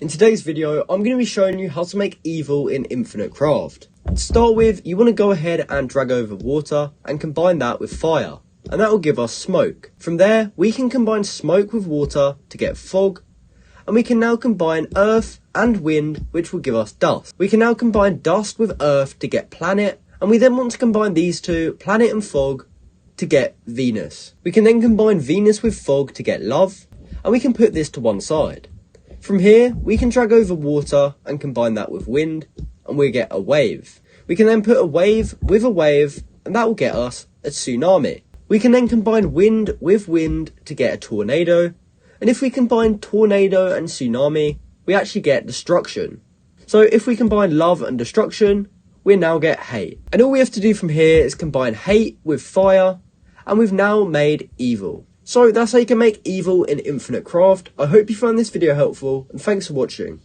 In today's video, I'm going to be showing you how to make evil in Infinite Craft. To start with, you want to go ahead and drag over water and combine that with fire, and that will give us smoke. From there, we can combine smoke with water to get fog, and we can now combine earth and wind, which will give us dust. We can now combine dust with earth to get planet, and we then want to combine these two, planet and fog, to get Venus. We can then combine Venus with fog to get love, and we can put this to one side. From here, we can drag over water and combine that with wind, and we get a wave. We can then put a wave with a wave, and that will get us a tsunami. We can then combine wind with wind to get a tornado, and if we combine tornado and tsunami, we actually get destruction. So if we combine love and destruction, we now get hate. And all we have to do from here is combine hate with fire, and we've now made evil. So that's how you can make evil in Infinite Craft. I hope you found this video helpful, and thanks for watching.